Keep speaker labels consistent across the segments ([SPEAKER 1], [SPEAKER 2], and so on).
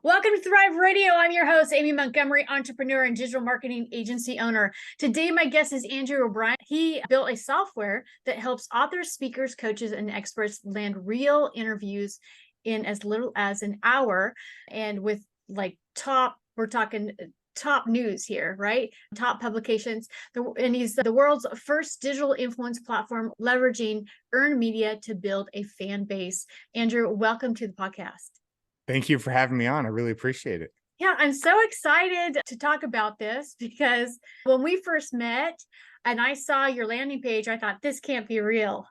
[SPEAKER 1] Welcome to Thrive Radio. I'm your host, Amy Montgomery, entrepreneur and digital marketing agency owner. Today, my guest is Andrew O'Brien. He built a software that helps authors, speakers, coaches, and experts land real interviews in as little as an hour. And with we're talking top news here, right? Top publications. And he's the world's first digital influence platform leveraging earned media to build a fan base. Andrew, welcome to the podcast.
[SPEAKER 2] Thank you for having me on. I really appreciate it.
[SPEAKER 1] Yeah, I'm so excited to talk about this because when we first met and I saw your landing page, I thought this can't be real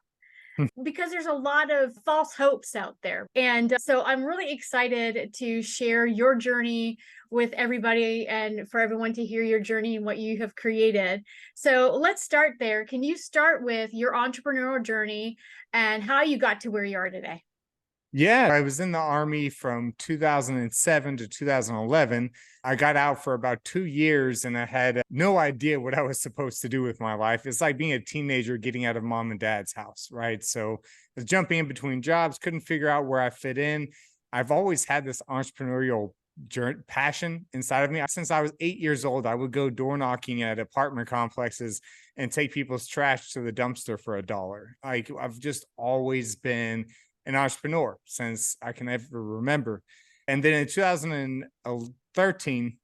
[SPEAKER 1] because there's a lot of false hopes out there. And so I'm really excited to share your journey with everybody and for everyone to hear your journey and what you have created. So let's start there. Can you start with your entrepreneurial journey and how you got to where you are today?
[SPEAKER 2] Yeah, I was in the Army from 2007 to 2011. I got out for about 2 years and I had no idea what I was supposed to do with my life. It's like being a teenager getting out of mom and dad's house, right? So I was jumping in between jobs, couldn't figure out where I fit in. I've always had this entrepreneurial passion inside of me. Since I was 8 years old, I would go door knocking at apartment complexes and take people's trash to the dumpster for $1. Like I've just always been an entrepreneur since I can ever remember. And then in 2013,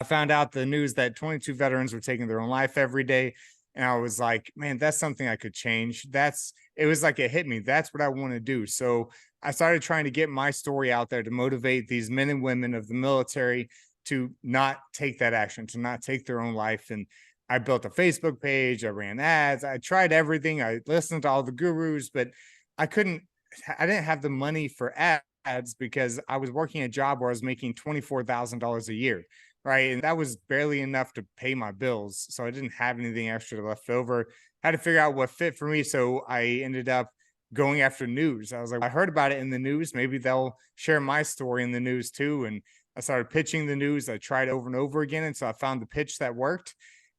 [SPEAKER 2] I found out the news that 22 veterans were taking their own life every day. And I was like, man, that's something I could change. It was like it hit me. That's what I want to do. So I started trying to get my story out there to motivate these men and women of the military to not take that action, to not take their own life. And I built a Facebook page. I ran ads. I tried everything. I listened to all the gurus, but I didn't have the money for ads because I was working a job where I was making $24,000 a year, right? And that was barely enough to pay my bills. So I didn't have anything extra left over. Had to figure out what fit for me. So I ended up going after news. I was like, I heard about it in the news. Maybe they'll share my story in the news too. And I started pitching the news. I tried over and over again. And so I found the pitch that worked.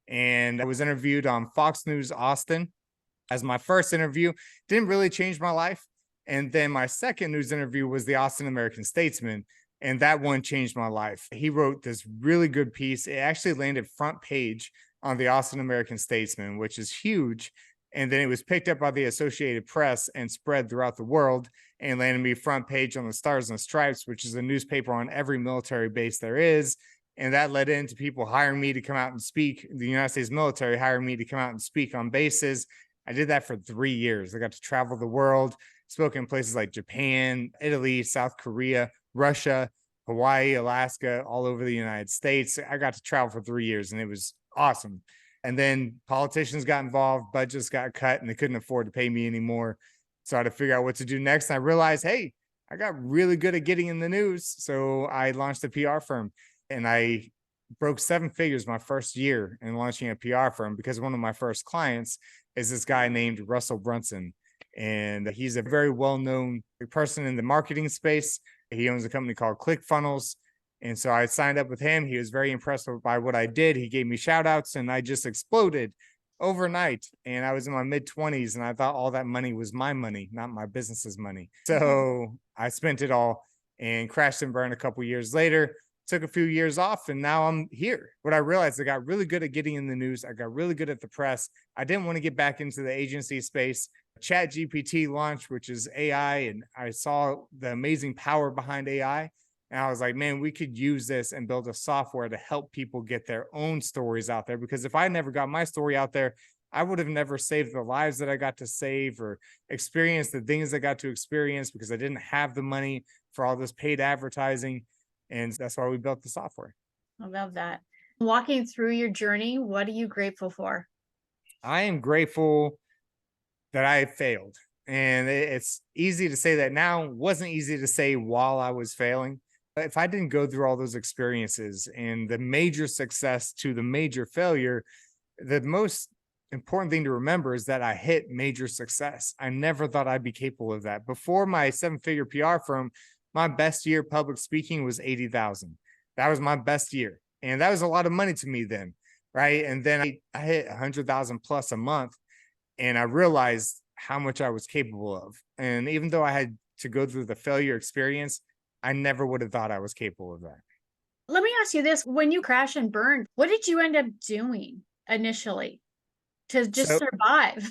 [SPEAKER 2] And I was interviewed on Fox News Austin as my first interview. Didn't really change my life. And then my second news interview was the Austin American-Statesman. And that one changed my life. He wrote this really good piece. It actually landed front page on the Austin American-Statesman, which is huge. And then it was picked up by the Associated Press and spread throughout the world and landed me front page on the Stars and Stripes, which is a newspaper on every military base there is. And that led into people hiring me to come out and speak. The United States military hired me to come out and speak on bases. I did that for 3 years. I got to travel the world. Spoke in places like Japan, Italy, South Korea, Russia, Hawaii, Alaska, all over the United States. I got to travel for 3 years and it was awesome. And then politicians got involved, budgets got cut, and they couldn't afford to pay me anymore. So I had to figure out what to do next. And I realized, hey, I got really good at getting in the news. So I launched a PR firm and I broke 7 figures my first year in launching a PR firm because one of my first clients is this guy named Russell Brunson. And he's a very well-known person in the marketing space. He owns a company called ClickFunnels. And so I signed up with him. He was very impressed by what I did. He gave me shout outs and I just exploded overnight. And I was in my mid-20s and I thought all that money was my money, not my business's money. So I spent it all and crashed and burned a couple of years later. Took a few years off and now I'm here. What I realized, I got really good at getting in the news. I got really good at the press. I didn't want to get back into the agency space. ChatGPT launched, which is AI, and I saw the amazing power behind AI. And I was like, man, we could use this and build a software to help people get their own stories out there. Because if I never got my story out there, I would have never saved the lives that I got to save or experienced the things I got to experience because I didn't have the money for all this paid advertising. And that's why we built the software.
[SPEAKER 1] I love that. Walking through your journey, what are you grateful for?
[SPEAKER 2] I am grateful that I failed. And it's easy to say that now. It wasn't easy to say while I was failing. But if I didn't go through all those experiences and the major success to the major failure, the most important thing to remember is that I hit major success. I never thought I'd be capable of that. Before my 7-figure PR firm, my best year public speaking was 80,000. That was my best year. And that was a lot of money to me then, right? And then I hit 100,000 plus a month and I realized how much I was capable of. And even though I had to go through the failure experience, I never would have thought I was capable of that.
[SPEAKER 1] Let me ask you this. When you crash and burned, what did you end up doing initially to just
[SPEAKER 2] So
[SPEAKER 1] survive?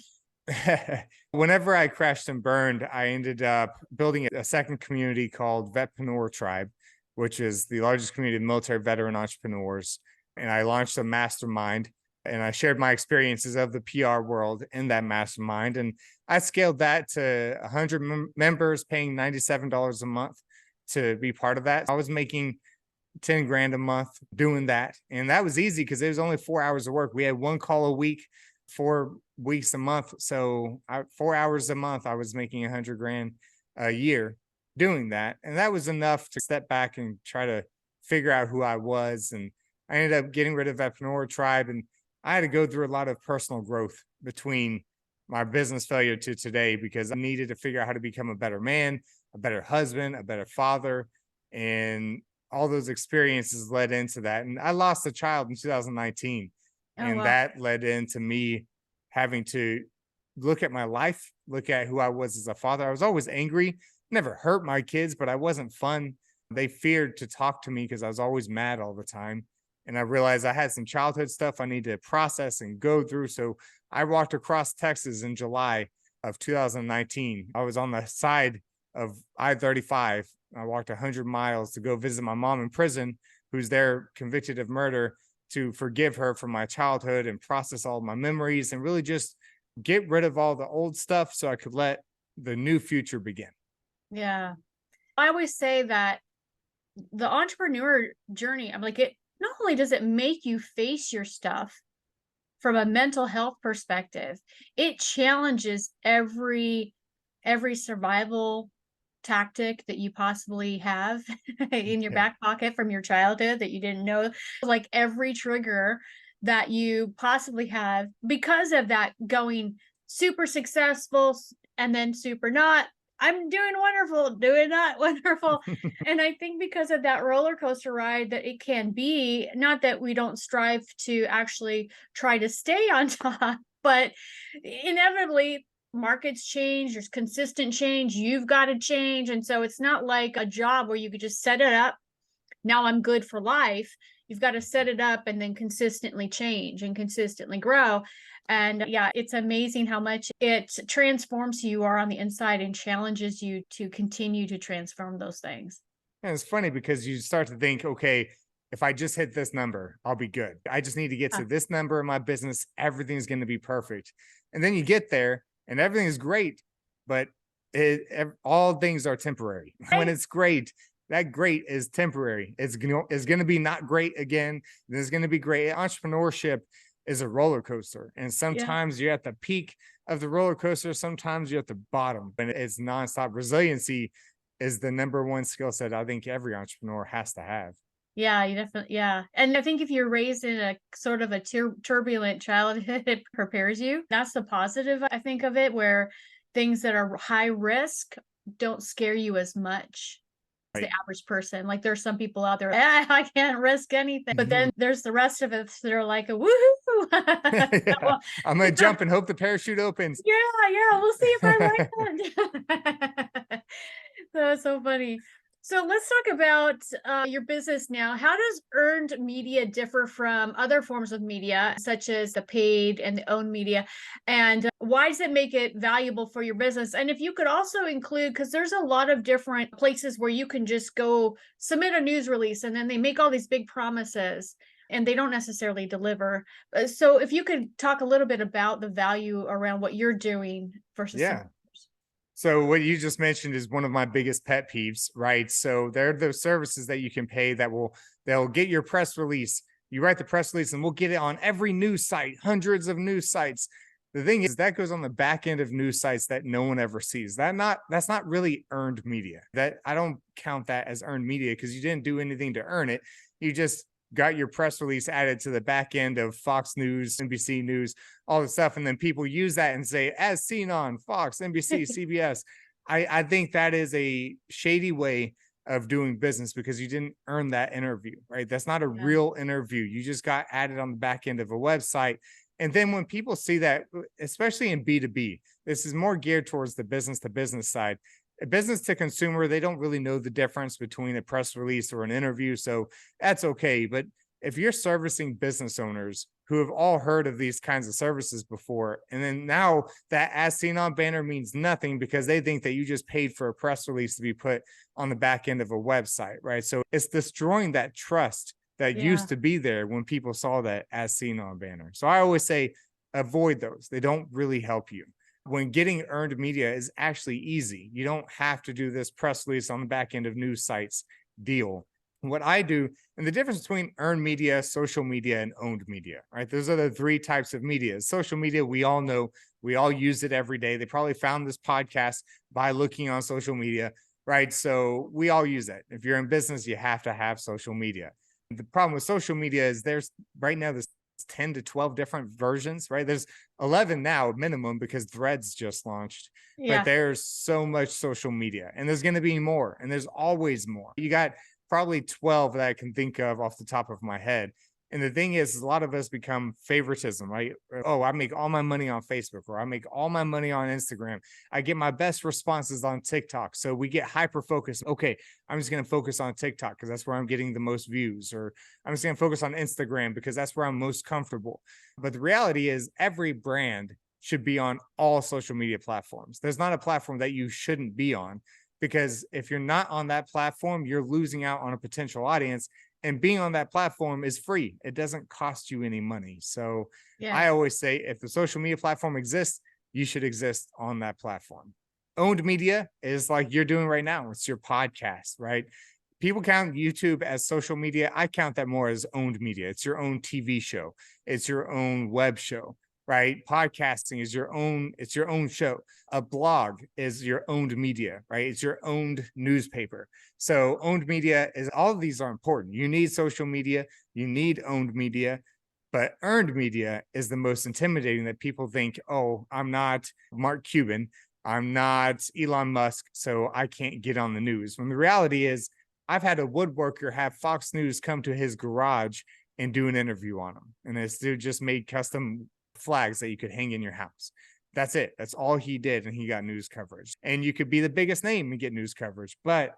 [SPEAKER 2] whenever I crashed and burned, I ended up building a second community called Vetpreneur Tribe, which is the largest community of military veteran entrepreneurs. And I launched a mastermind, and I shared my experiences of the PR world in that mastermind. And I scaled that to 100 members paying $97 a month to be part of that. I was making 10 grand a month doing that. And that was easy because it was only 4 hours of work. We had one call a week, 4 weeks a month. So 4 hours a month, I was making 100 grand a year doing that. And that was enough to step back and try to figure out who I was. And I ended up getting rid of Vetpreneur Tribe. And I had to go through a lot of personal growth between my business failure to today, because I needed to figure out how to become a better man, a better husband, a better father. And all those experiences led into that. And I lost a child in 2019.
[SPEAKER 1] Oh,
[SPEAKER 2] And
[SPEAKER 1] wow.
[SPEAKER 2] that led into me having to look at my life, look at who I was as a father. I was always angry, never hurt my kids, but I wasn't fun. They feared to talk to me because I was always mad all the time. And I realized I had some childhood stuff I need to process and go through. So I walked across Texas in July of 2019. I was on the side of I-35. I walked 100 miles to go visit my mom in prison, who's there convicted of murder, to forgive her for my childhood and process all my memories and really just get rid of all the old stuff so I could let the new future begin.
[SPEAKER 1] Yeah. I always say that the entrepreneur journey, I'm like, it not only does it make you face your stuff from a mental health perspective, it challenges every survival tactic that you possibly have in your
[SPEAKER 2] Yeah.
[SPEAKER 1] back pocket from your childhood that you didn't know, like every trigger that you possibly have because of that going super successful and then super not. I'm doing wonderful, doing not wonderful. And I think because of that roller coaster ride that it can be, not that we don't strive to actually try to stay on top, but inevitably markets change, there's consistent change, you've got to change. And so it's not like a job where you could just set it up. Now I'm good for life. You've got to set it up and then consistently change and consistently grow. And yeah, it's amazing how much it transforms who you are on the inside and challenges you to continue to transform those things.
[SPEAKER 2] And it's funny because you start to think, okay, if I just hit this number, I'll be good. I just need to get
[SPEAKER 1] Yeah.
[SPEAKER 2] to this number in my business. Everything's going to be perfect. And then you get there and everything is great, but all things are temporary. When it's great, that great is temporary. It's going to be not great again. Then it's going to be great. Entrepreneurship is a roller coaster. And
[SPEAKER 1] Yeah.
[SPEAKER 2] sometimes you're at the peak of the roller coaster. Sometimes you're at the bottom, and it's nonstop. Resiliency is the number one skill set I think every entrepreneur has to have.
[SPEAKER 1] Yeah, you definitely, yeah. And I think if you're raised in a sort of a turbulent childhood, it prepares you. That's the positive, I think, of it, where things that are high risk don't scare you as much as the
[SPEAKER 2] Right.
[SPEAKER 1] average person. Like there's some people out there, I can't risk anything. But then there's the rest of us that are like, woohoo.
[SPEAKER 2] Yeah.
[SPEAKER 1] Well,
[SPEAKER 2] I'm going to jump and hope the parachute opens.
[SPEAKER 1] yeah, yeah, we'll see if I like it. That's so funny. So let's talk about your business now. How does earned media differ from other forms of media, such as the paid and the owned media? And why does it make it valuable for your business? And if you could also include, because there's a lot of different places where you can just go submit a news release and then they make all these big promises and they don't necessarily deliver. So if you could talk a little bit about the value around what you're doing versus some
[SPEAKER 2] Yeah. So what you just mentioned is one of my biggest pet peeves, right? So there are those services that you can pay that they'll get your press release. You write the press release and we'll get it on every news site, hundreds of news sites. The thing is that goes on the back end of news sites that no one ever sees. That's not really earned media. That I don't count that as earned media because you didn't do anything to earn it. You just got your press release added to the back end of Fox News, NBC News, all the stuff. And then people use that and say, as seen on Fox, NBC, CBS. I think that is a shady way of doing business because you didn't earn that interview, right? That's not a
[SPEAKER 1] Yeah.
[SPEAKER 2] real interview. You just got added on the back end of a website. And then when people see that, especially in B2B, this is more geared towards the business to business side. A business to consumer, they don't really know the difference between a press release or an interview. So that's okay. But if you're servicing business owners who have all heard of these kinds of services before, and then now that as seen on banner means nothing because they think that you just paid for a press release to be put on the back end of a website, right? So it's destroying that trust that
[SPEAKER 1] Yeah.
[SPEAKER 2] used to be there when people saw that as seen on banner. So I always say avoid those. They don't really help you. When getting earned media is actually easy, you don't have to do this press release on the back end of news sites deal. What I do, and the difference between earned media, social media, and owned media, right? Those are the three types of media. Social media, we all know, we all use it every day. They probably found this podcast by looking on social media, right? So we all use it. If you're in business, you have to have social media. The problem with social media is there's right now this 10 to 12 different versions, right? There's 11 now minimum because Threads just launched, but
[SPEAKER 1] Yeah.
[SPEAKER 2] there's so much social media and there's going to be more and there's always more. You got probably 12 that I can think of off the top of my head. And the thing is, a lot of us become favoritism, right? Oh, I make all my money on Facebook, or I make all my money on Instagram. I get my best responses on TikTok. So we get hyper focused. Okay, I'm just going to focus on TikTok because that's where I'm getting the most views, or I'm just going to focus on Instagram because that's where I'm most comfortable. But the reality is, every brand should be on all social media platforms. There's not a platform that you shouldn't be on, because if you're not on that platform, you're losing out on a potential audience. And being on that platform is free. It doesn't cost you any money. So
[SPEAKER 1] Yeah.
[SPEAKER 2] I always say if the social media platform exists, you should exist on that platform. Owned media is like you're doing right now. It's your podcast, right? People count YouTube as social media. I count that more as owned media. It's your own TV show. It's your own web show, right? Podcasting is your own, it's your own show. A blog is your owned media, right? It's your owned newspaper. So owned media is, all of these are important. You need social media, you need owned media, but earned media is the most intimidating, that people think, oh, I'm not Mark Cuban, I'm not Elon Musk, so I can't get on the news. When the reality is, I've had a woodworker have Fox News come to his garage and do an interview on him. And this dude just made custom flags that you could hang in your house. That's it. That's all he did. And he got news coverage. And you could be the biggest name and get news coverage. But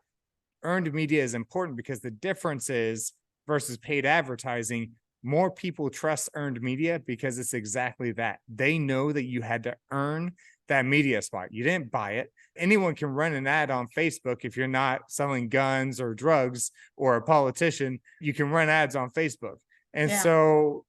[SPEAKER 2] earned media is important because the difference is, versus paid advertising, more people trust earned media because it's exactly that. They know that you had to earn that media spot. You didn't buy it. Anyone can run an ad on Facebook. If you're not selling guns or drugs or a politician, you can run ads on Facebook. And
[SPEAKER 1] Yeah.
[SPEAKER 2] so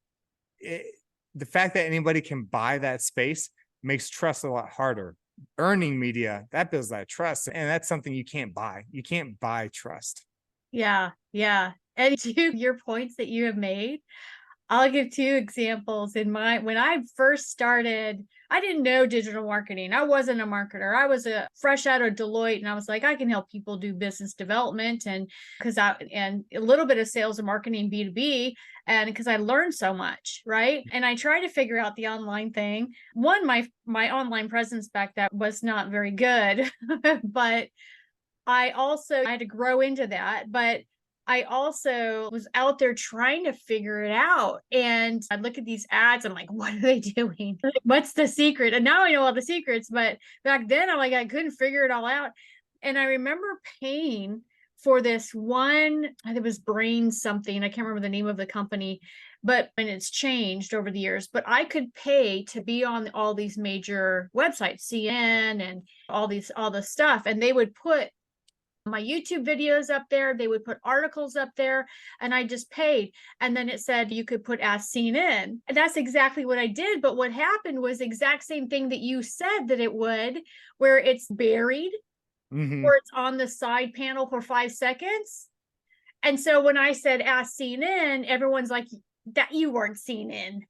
[SPEAKER 2] the fact that anybody can buy that space makes trust a lot harder. Earning media, that builds that trust. And that's something you can't buy. You can't buy trust.
[SPEAKER 1] Yeah. Yeah. And to your points that you have made, I'll give two examples. When I first started, I didn't know digital marketing. I wasn't a marketer. I was a fresh out of Deloitte, and I was like, I can help people do business development, and and a little bit of sales and marketing B2B, and because I learned so much, right? And I tried to figure out the online thing. My online presence back then was not very good, but I had to grow into that, but I also was out there trying to figure it out. And I'd look at these ads, I'm like, what are they doing? What's the secret? And now I know all the secrets, but back then I'm like, I couldn't figure it all out. And I remember paying for this one, I think it was Brain something. I can't remember the name of the company, and it's changed over the years, but I could pay to be on all these major websites, CNN and all the stuff. And they would put my YouTube videos up there. They would put articles up there, and I just paid. And then it said you could put as seen in. And that's exactly what I did. But what happened was the exact same thing that you said that it would, where it's buried, or it's on the side panel for 5 seconds. And so when I said as seen in, everyone's like, that you weren't seen in,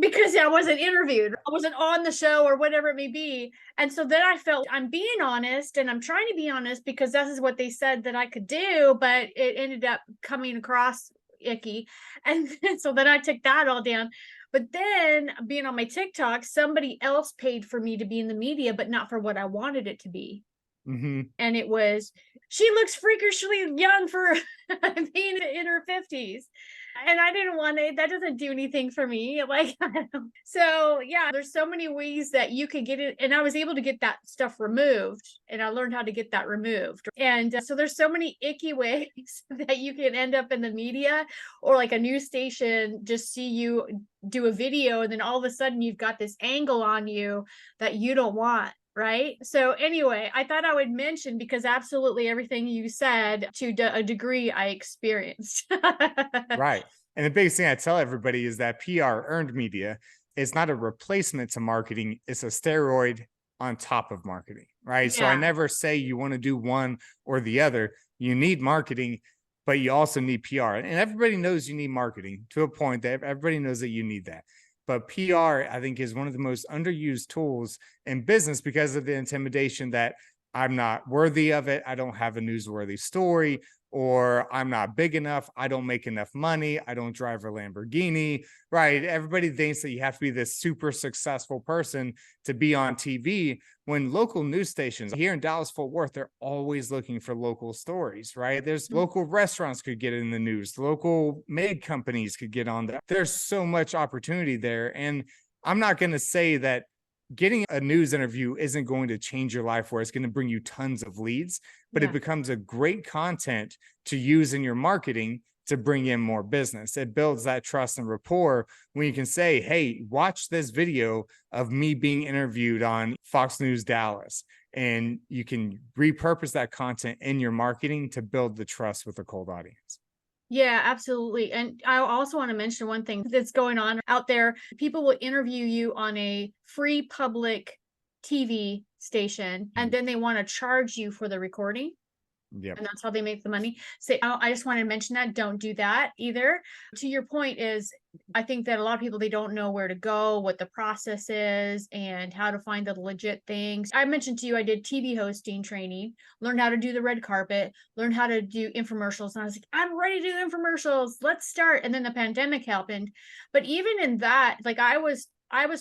[SPEAKER 1] because I wasn't interviewed, I wasn't on the show, or whatever it may be. And so then I felt I'm being honest, and I'm trying to be honest because this is what they said that I could do, but it ended up coming across icky. And so then I took that all down. But then being on my TikTok, somebody else paid for me to be in the media, but not for what I wanted it to be. And it was, she looks freakishly young for being in her 50s. And I didn't want it. That doesn't do anything for me. Like, so yeah, there's so many ways that you could get it. And I was able to get that stuff removed, and I learned how to get that removed. And so there's so many icky ways that you can end up in the media, or like a news station just see you do a video, and then all of a sudden you've got this angle on you that you don't want. Right. So anyway, I thought I would mention, because absolutely everything you said to a degree I experienced.
[SPEAKER 2] Right. And the biggest thing I tell everybody is that PR, earned media, is not a replacement to marketing. It's a steroid on top of marketing. Right. So I
[SPEAKER 1] Yeah.
[SPEAKER 2] never say you want to do one or the other. You need marketing, but you also need PR. And everybody knows you need marketing to a point that everybody knows that you need that. But PR, I think, is one of the most underused tools in business because of the intimidation that I'm not worthy of it. I don't have a newsworthy story, or I'm not big enough. I don't make enough money. I don't drive a Lamborghini, right? Everybody thinks that you have to be this super successful person to be on TV, when local news stations here in Dallas, Fort Worth, they're always looking for local stories, right? There's local restaurants could get in the news, local maid companies could get on that. There's so much opportunity there. And I'm not going to say that getting a news interview isn't going to change your life where it's going to bring you tons of leads, but it becomes a great content to use in your marketing to bring in more business. It builds that trust and rapport when you can say, hey, watch this video of me being interviewed on Fox News Dallas. And you can repurpose that content in your marketing to build the trust with a cold audience.
[SPEAKER 1] Yeah, absolutely. And I also want to mention one thing that's going on out there. People will interview you on a free public TV station, and then they want to charge you for the recording.
[SPEAKER 2] Yep.
[SPEAKER 1] And that's how they make the money. So I just wanted to mention that. Don't do that either. To your point is, I think that a lot of people, they don't know where to go, what the process is, and how to find the legit things. I mentioned to you, I did TV hosting training, learned how to do the red carpet, learned how to do infomercials. And I was like, I'm ready to do infomercials. Let's start. And then the pandemic happened. But even in that, like I was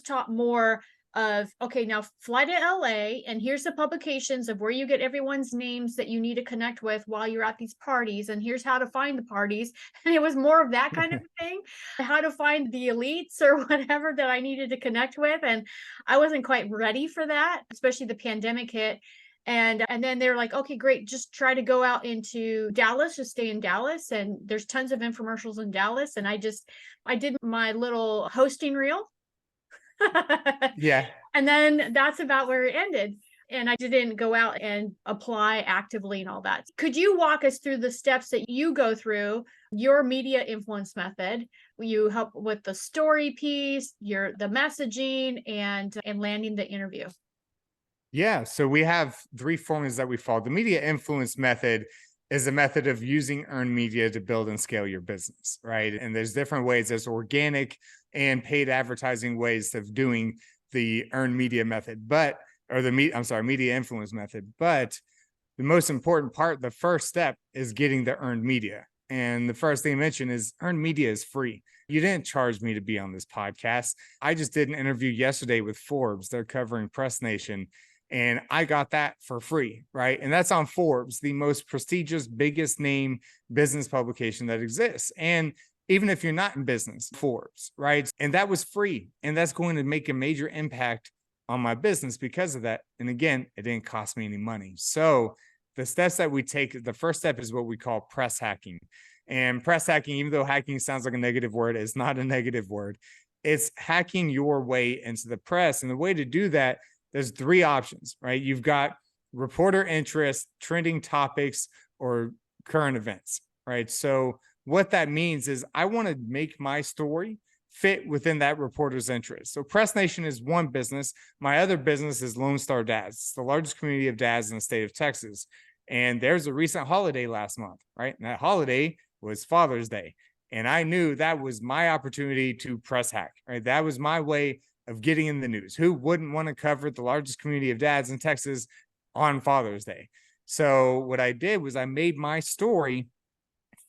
[SPEAKER 1] taught more of, okay, now fly to LA, and here's the publications of where you get everyone's names that you need to connect with while you're at these parties, and here's how to find the parties. And it was more of that kind of thing, how to find the elites or whatever that I needed to connect with. And I wasn't quite ready for that, especially the pandemic hit. And then they're like, okay, great, just try to go out into Dallas, just stay in Dallas, and there's tons of infomercials in Dallas. And I did my little hosting reel.
[SPEAKER 2] Yeah.
[SPEAKER 1] And then that's about where it ended. And I didn't go out and apply actively and all that. Could you walk us through the steps that you go through, your media influence method? You help with the story piece, the messaging, and landing the interview.
[SPEAKER 2] Yeah. So we have three formulas that we follow. The media influence method is a method of using earned media to build and scale your business, right? And there's different ways. There's organic and paid advertising ways of doing the earned media method, media influence method. But the most important part, the first step, is getting the earned media. And the first thing I mentioned is earned media is free. You didn't charge me to be on this podcast. I just did an interview yesterday with Forbes. They're covering Press Nation. And I got that for free, right? And that's on Forbes, the most prestigious, biggest name business publication that exists. And even if you're not in business, Forbes, right? And that was free. And that's going to make a major impact on my business because of that. And again, it didn't cost me any money. So the steps that we take, the first step is what we call press hacking. And press hacking, even though hacking sounds like a negative word, is not a negative word. It's hacking your way into the press. And the way to do that, there's three options, right? You've got reporter interest, trending topics, or current events, right? So what that means is I want to make my story fit within that reporter's interest. So Press Nation is one business. My other business is Lone Star Dads. It's the largest community of dads in the state of Texas. And there's a recent holiday last month, right? And that holiday was Father's Day. And I knew that was my opportunity to press hack, right? That was my way of getting in the news. Who wouldn't want to cover the largest community of dads in Texas on Father's Day? So what I did was I made my story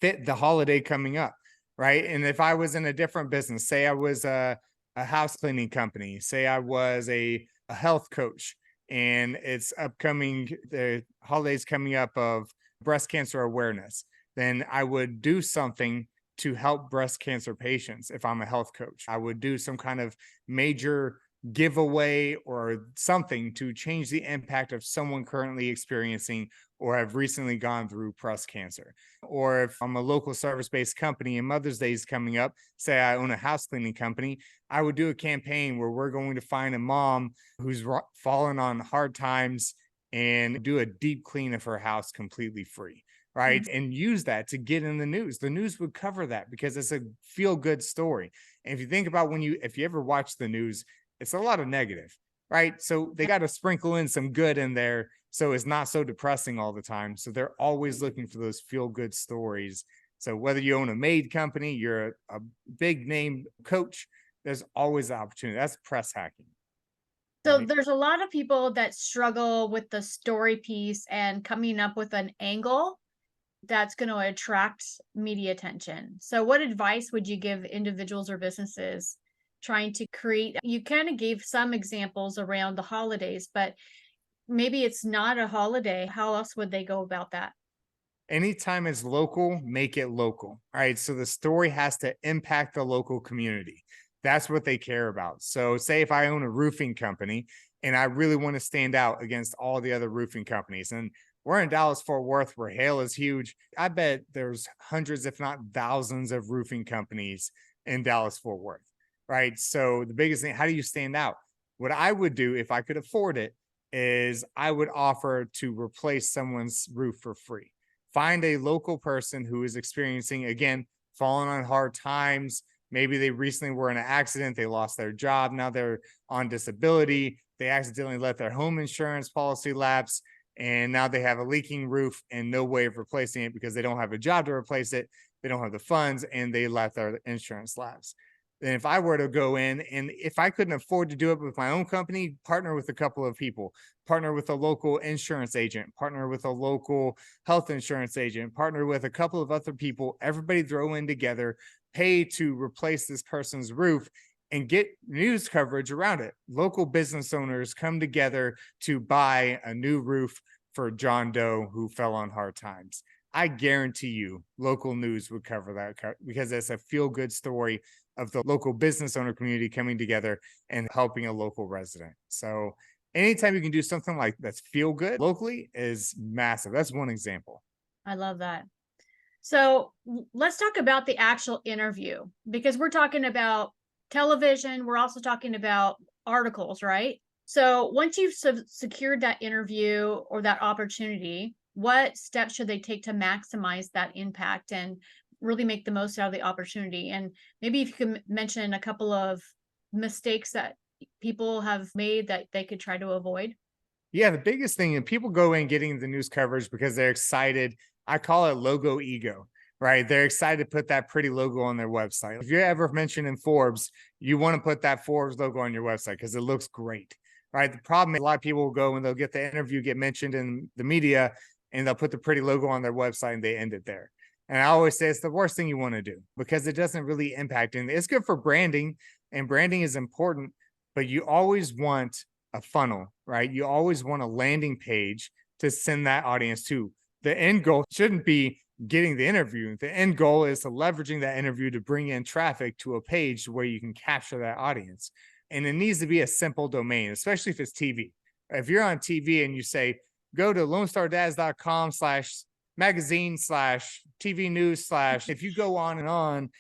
[SPEAKER 2] fit the holiday coming up, right? And if I was in a different business, say I was a house cleaning company, say I was a health coach, and it's upcoming, the holidays coming up of breast cancer awareness, then I would do something to help breast cancer patients. If I'm a health coach, I would do some kind of major giveaway or something to change the impact of someone currently experiencing or have recently gone through breast cancer. Or if I'm a local service-based company and Mother's Day is coming up, say I own a house cleaning company, I would do a campaign where we're going to find a mom who's fallen on hard times and do a deep clean of her house completely free, right? And use that to get in the news. The news would cover that because it's a feel good story. And if you think about if you ever watch the news, it's a lot of negative, right? So they got to sprinkle in some good in there so it's not so depressing all the time. So they're always looking for those feel good stories. So whether you own a maid company, you're a big name coach, there's always the opportunity. That's press hacking.
[SPEAKER 1] So
[SPEAKER 2] Right?
[SPEAKER 1] there's a lot of people that struggle with the story piece and coming up with an angle that's going to attract media attention. So what advice would you give individuals or businesses trying to create? You kind of gave some examples around the holidays, but maybe it's not a holiday. How else would they go about that?
[SPEAKER 2] Anytime it's local, make it local. All right. So the story has to impact the local community. That's what they care about. So, say if I own a roofing company and I really want to stand out against all the other roofing companies, and we're in Dallas, Fort Worth, where hail is huge. I bet there's hundreds, if not thousands, of roofing companies in Dallas, Fort Worth. Right. So, the biggest thing, how do you stand out? What I would do if I could afford it is I would offer to replace someone's roof for free. Find a local person who is experiencing, again, falling on hard times. Maybe they recently were in an accident, they lost their job, now they're on disability, they accidentally let their home insurance policy lapse, and now they have a leaking roof and no way of replacing it because they don't have a job to replace it, they don't have the funds, and they let their insurance lapse. And if I were to go in, and if I couldn't afford to do it with my own company, partner with a couple of people, partner with a local insurance agent, partner with a local health insurance agent, partner with a couple of other people, everybody throw in together, pay to replace this person's roof and get news coverage around it. Local business owners come together to buy a new roof for John Doe who fell on hard times. I guarantee you local news would cover that because it's a feel good story of the local business owner community coming together and helping a local resident. So anytime you can do something like that's feel good locally is massive. That's one example.
[SPEAKER 1] I love that. So let's talk about the actual interview because we're talking about television. We're also talking about articles, right? So once you've secured that interview or that opportunity, what steps should they take to maximize that impact and really make the most out of the opportunity? And maybe if you can mention a couple of mistakes that people have made that they could try to avoid.
[SPEAKER 2] Yeah, the biggest thing, and people go in getting the news coverage because they're excited. I call it logo ego, right? They're excited to put that pretty logo on their website. If you're ever mentioned in Forbes, you want to put that Forbes logo on your website because it looks great, right? The problem is a lot of people will go and they'll get the interview, get mentioned in the media, and they'll put the pretty logo on their website and they end it there. And I always say it's the worst thing you want to do because it doesn't really impact. And it's good for branding, and branding is important, but you always want a funnel, right? You always want a landing page to send that audience to. The end goal shouldn't be getting the interview. The end goal is to leveraging that interview to bring in traffic to a page where you can capture that audience. And it needs to be a simple domain, especially if it's TV. If you're on TV and you say, go to LoneStarDads.com/magazine/TV news/ if you go on and on,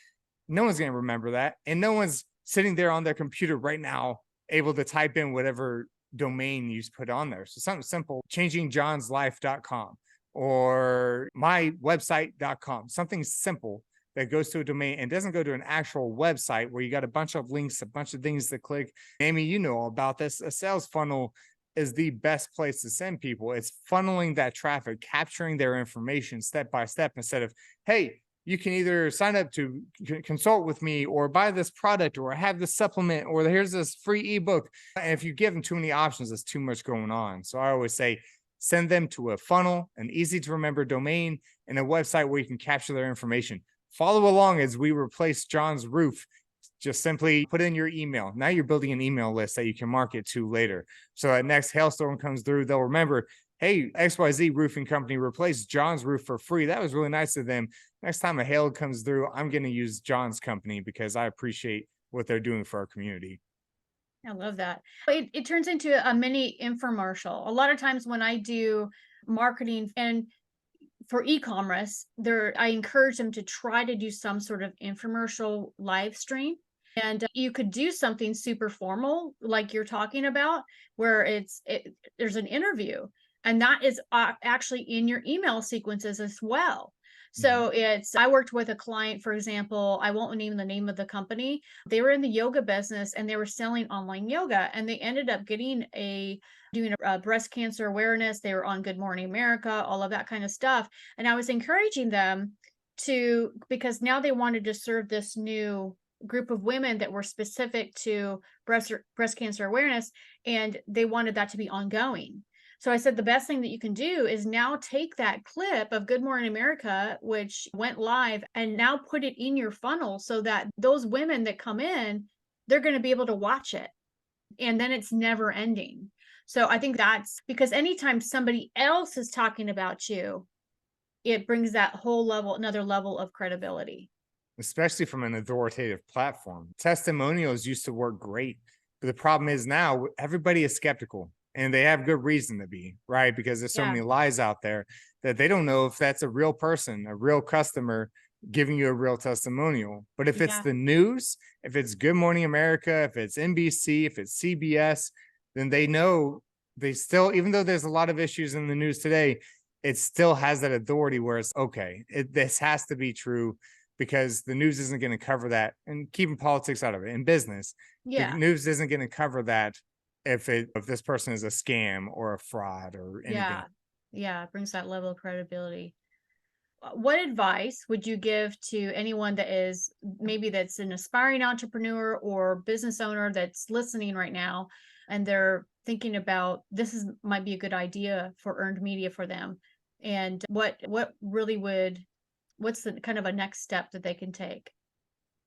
[SPEAKER 2] no one's going to remember that. And no one's sitting there on their computer right now able to type in whatever domain you put on there. So something simple, changingjohnslife.com or mywebsite.com, something simple that goes to a domain and doesn't go to an actual website where you got a bunch of links, a bunch of things to click. Amy, you know all about this. A sales funnel is the best place to send people. It's funneling that traffic, capturing their information step by step instead of, hey, you can either sign up to consult with me or buy this product or have this supplement or here's this free ebook. And if you give them too many options, there's too much going on. So I always say, send them to a funnel, an easy to remember domain, and a website where you can capture their information. Follow along as we replace John's roof. Just simply put in your email. Now you're building an email list that you can market to later. So that next hailstorm comes through, they'll remember, hey, XYZ roofing company replaced John's roof for free. That was really nice of them. Next time a hail comes through, I'm going to use John's company because I appreciate what they're doing for our community.
[SPEAKER 1] I love that. It turns into a mini infomercial. A lot of times when I do marketing and for e-commerce, there I encourage them to try to do some sort of infomercial live stream. And you could do something super formal, like you're talking about, where there's an interview, and that is actually in your email sequences as well.
[SPEAKER 2] Mhm.
[SPEAKER 1] So I worked with a client, for example, I won't name the name of the company. They were in the yoga business and they were selling online yoga, and they ended up doing a breast cancer awareness. They were on Good Morning America, all of that kind of stuff. And I was encouraging them because now they wanted to serve this new group of women that were specific to breast cancer awareness, and they wanted that to be ongoing. So I said the best thing that you can do is now take that clip of Good Morning America, which went live, and now put it in your funnel so that those women that come in, they're going to be able to watch it. And then it's never ending. So I think that's because anytime somebody else is talking about you, it brings that another level of credibility.
[SPEAKER 2] Especially from an authoritative platform. Testimonials used to work great, but the problem is now everybody is skeptical and they have good reason to be, right? Because there's so
[SPEAKER 1] Yeah.
[SPEAKER 2] many lies out there that they don't know if that's a real person, a real customer giving you a real testimonial. But if it's
[SPEAKER 1] Yeah.
[SPEAKER 2] the news, if it's Good Morning America, if it's NBC, if it's CBS, then they know they still, even though there's a lot of issues in the news today, it still has that authority where it's okay. This has to be true because the news isn't going to cover that, and keeping politics out of it. In business, the
[SPEAKER 1] Yeah.
[SPEAKER 2] news isn't going to cover that if this person is a scam or a fraud or anything.
[SPEAKER 1] Yeah. Yeah. It brings that level of credibility. What advice would you give to anyone that's an aspiring entrepreneur or business owner that's listening right now, and they're thinking about might be a good idea for earned media for them? And what's the kind of a next step that they can take?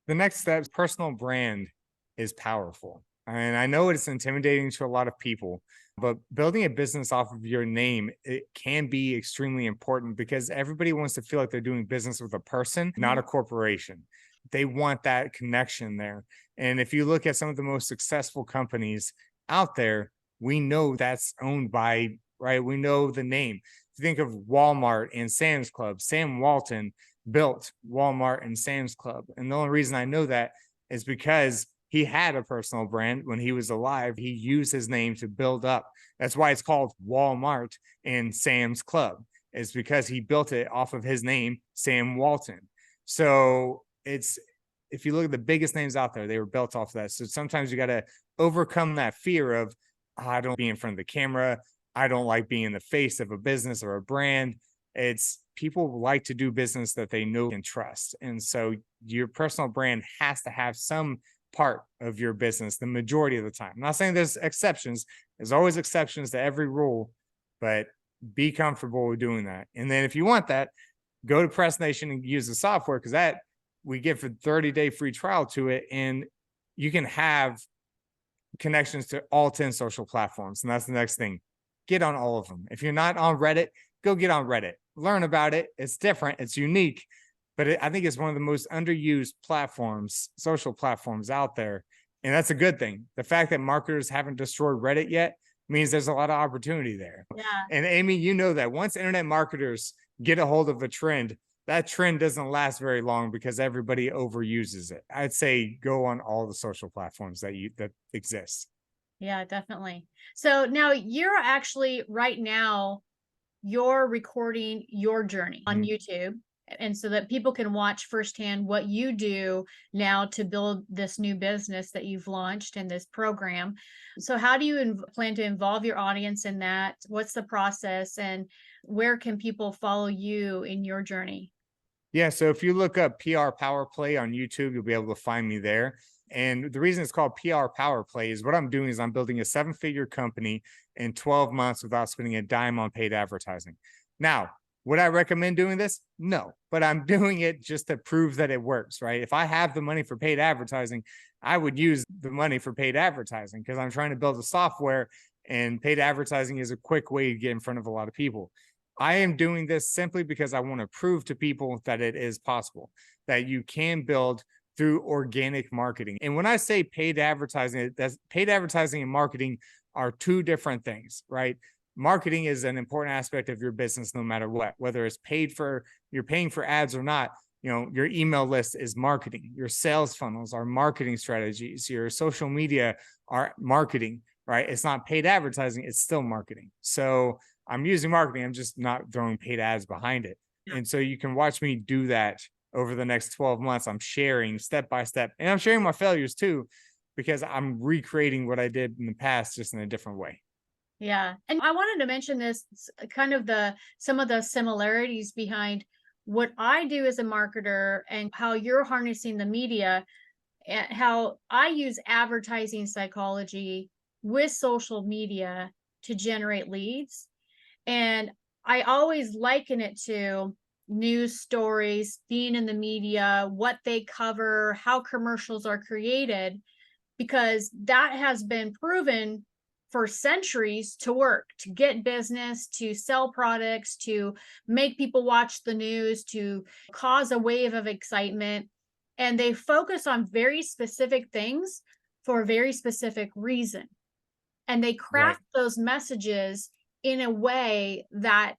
[SPEAKER 2] The next step, personal brand is powerful. And I know it's intimidating to a lot of people, but building a business off of your name, it can be extremely important because everybody wants to feel like they're doing business with a person, not a corporation. They want that connection there. And if you look at some of the most successful companies out there, we know that's owned by, right? We know the name. If you think of Walmart and Sam's Club, Sam Walton built Walmart and Sam's Club. And the only reason I know that is because he had a personal brand when he was alive. He used his name to build up. That's why it's called Walmart and Sam's Club. It's because he built it off of his name, Sam Walton. So if you look at the biggest names out there, they were built off of that. So sometimes you got to overcome that fear of, oh, I don't be in front of the camera. I don't like being in the face of a business or a brand. It's people like to do business that they know and trust. And so your personal brand has to have some part of your business the majority of the time. I'm not saying there's exceptions. There's always exceptions to every rule, but be comfortable with doing that. And then if you want that, go to Press Nation and use the software because that we give a 30-day free trial to it. And you can have connections to all 10 social platforms. And that's the next thing. Get on all of them. If you're not on Reddit, go get on Reddit. Learn about it. It's different. It's unique. But I think it's one of the most underused platforms, social platforms out there. And that's a good thing. The fact that marketers haven't destroyed Reddit yet means there's a lot of opportunity there.
[SPEAKER 1] Yeah.
[SPEAKER 2] And Amy, you know that once internet marketers get a hold of a trend, that trend doesn't last very long because everybody overuses it. I'd say go on all the social platforms that exist.
[SPEAKER 1] Yeah, definitely. So now right now, you're recording your journey on YouTube. And so that people can watch firsthand what you do now to build this new business that you've launched in this program. So how do you plan to involve your audience in that? What's the process, and where can people follow you in your journey?
[SPEAKER 2] Yeah, so if you look up PR Power Play on YouTube, you'll be able to find me there. And the reason it's called PR Power Play is what I'm doing is I'm building a 7-figure company in 12 months without spending a dime on paid advertising. Now, would I recommend doing this? No, but I'm doing it just to prove that it works, right? If I have the money for paid advertising, I would use the money for paid advertising because I'm trying to build a software And paid advertising is a quick way to get in front of a lot of people. I am doing this simply because I want to prove to people that it is possible, that you can build through organic marketing. And when I say paid advertising, that's paid advertising and marketing are two different things, right? Marketing is an important aspect of your business no matter what, whether it's paid for, you're paying for ads or not. You know, your email list is marketing, your sales funnels are marketing strategies, your social media are marketing, right? It's not paid advertising, it's still marketing. So I'm using marketing, I'm just not throwing paid ads behind it. And so you can watch me do that over the next 12 months. I'm sharing step by step, and I'm sharing my failures too, because I'm recreating what I did in the past, just in a different way.
[SPEAKER 1] Yeah. And I wanted to mention this kind of some of the similarities behind what I do as a marketer and how you're harnessing the media, and how I use advertising psychology with social media to generate leads. And I always liken it to news stories, being in the media, what they cover, how commercials are created, because that has been proven for centuries to work, to get business, to sell products, to make people watch the news, to cause a wave of excitement. And they focus on very specific things for a very specific reason. And they
[SPEAKER 2] Right.
[SPEAKER 1] craft those messages in a way that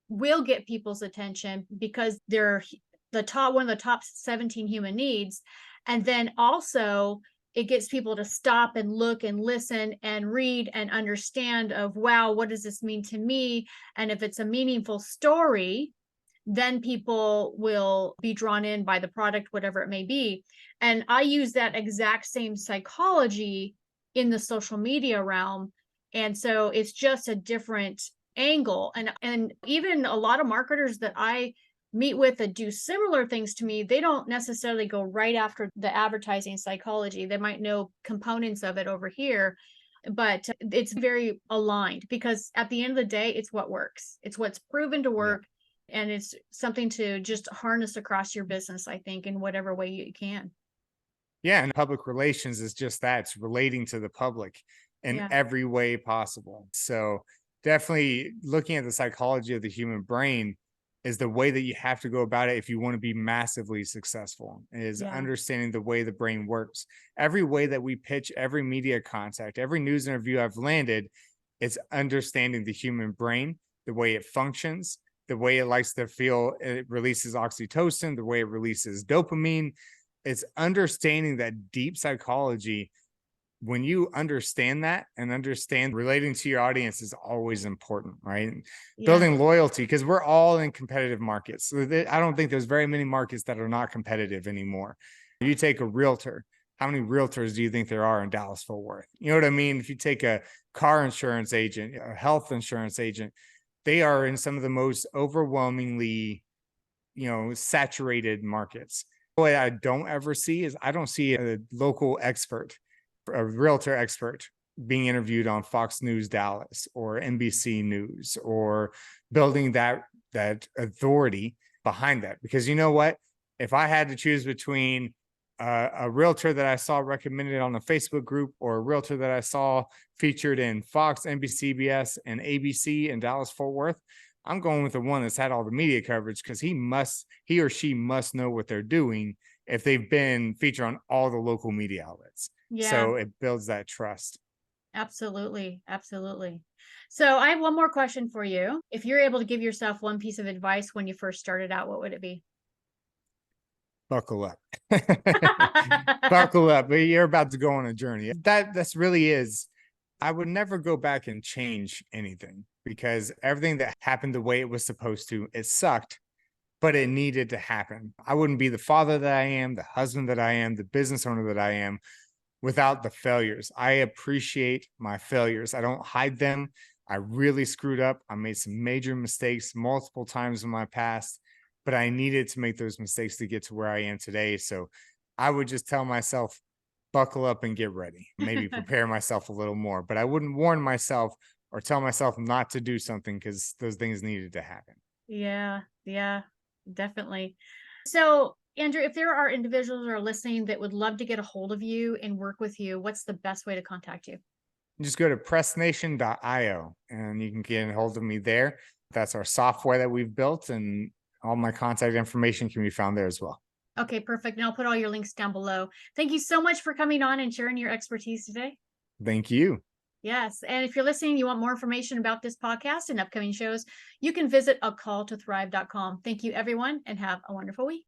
[SPEAKER 1] will get people's attention because they're one of the top 17 human needs. And then also it gets people to stop and look and listen and read and understand of, wow, what does this mean to me? And if it's a meaningful story, then people will be drawn in by the product, whatever it may be. And I use that exact same psychology in the social media realm. And so it's just a different angle. And even a lot of marketers that I meet with that do similar things to me, they don't necessarily go right after the advertising psychology. They might know components of it over here, but it's very aligned because at the end of the day, it's what works. It's what's proven to
[SPEAKER 2] Yeah.
[SPEAKER 1] work. And it's something to just harness across your business, I think, in whatever way you can.
[SPEAKER 2] Yeah, and public relations is just that. It's relating to the public in
[SPEAKER 1] Yeah.
[SPEAKER 2] every way possible. So definitely looking at the psychology of the human brain is the way that you have to go about it if you want to be massively successful, is
[SPEAKER 1] Yeah.
[SPEAKER 2] understanding the way the brain works. Every way that we pitch, every media contact, every news interview I've landed, it's understanding the human brain, the way it functions, the way it likes to feel, it releases oxytocin, the way it releases dopamine. It's understanding that deep psychology. When you understand that and understand relating to your audience is always important, right?
[SPEAKER 1] Yeah.
[SPEAKER 2] Building loyalty, because we're all in competitive markets. So I don't think there's very many markets that are not competitive anymore. You take a realtor, how many realtors do you think there are in Dallas Fort Worth? You know what I mean? If you take a car insurance agent, a health insurance agent, they are in some of the most overwhelmingly, saturated markets. What I don't ever see is I don't see a local expert, a realtor expert being interviewed on Fox News Dallas or NBC News, or building that authority behind that. Because you know what? If I had to choose between a realtor that I saw recommended on a Facebook group or a realtor that I saw featured in Fox, NBC, CBS, and ABC in Dallas Fort Worth, I'm going with the one that's had all the media coverage, because he or she must know what they're doing if they've been featured on all the local media outlets.
[SPEAKER 1] Yeah.
[SPEAKER 2] So it builds that trust.
[SPEAKER 1] Absolutely. Absolutely. So I have one more question for you. If you're able to give yourself one piece of advice when you first started out, what would it be?
[SPEAKER 2] Buckle up. Buckle up. You're about to go on a journey. That's really is. I would never go back and change anything, because everything that happened the way it was supposed to, it sucked, but it needed to happen. I wouldn't be the father that I am, the husband that I am, the business owner that I am without the failures. I appreciate my failures. I don't hide them. I really screwed up. I made some major mistakes multiple times in my past, but I needed to make those mistakes to get to where I am today. So I would just tell myself, buckle up and get ready. Maybe prepare myself a little more, but I wouldn't warn myself or tell myself not to do something, because those things needed to happen.
[SPEAKER 1] Yeah. Yeah. Definitely. So, Andrew, if there are individuals who are listening that would love to get a hold of you and work with you, what's the best way to contact you?
[SPEAKER 2] Just go to pressnation.io and you can get a hold of me there. That's our software that we've built, and all my contact information can be found there as well.
[SPEAKER 1] Okay, perfect. And I'll put all your links down below. Thank you so much for coming on and sharing your expertise today.
[SPEAKER 2] Thank you.
[SPEAKER 1] Yes. And if you're listening, you want more information about this podcast and upcoming shows, you can visit acalltothrive.com. Thank you, everyone, and have a wonderful week.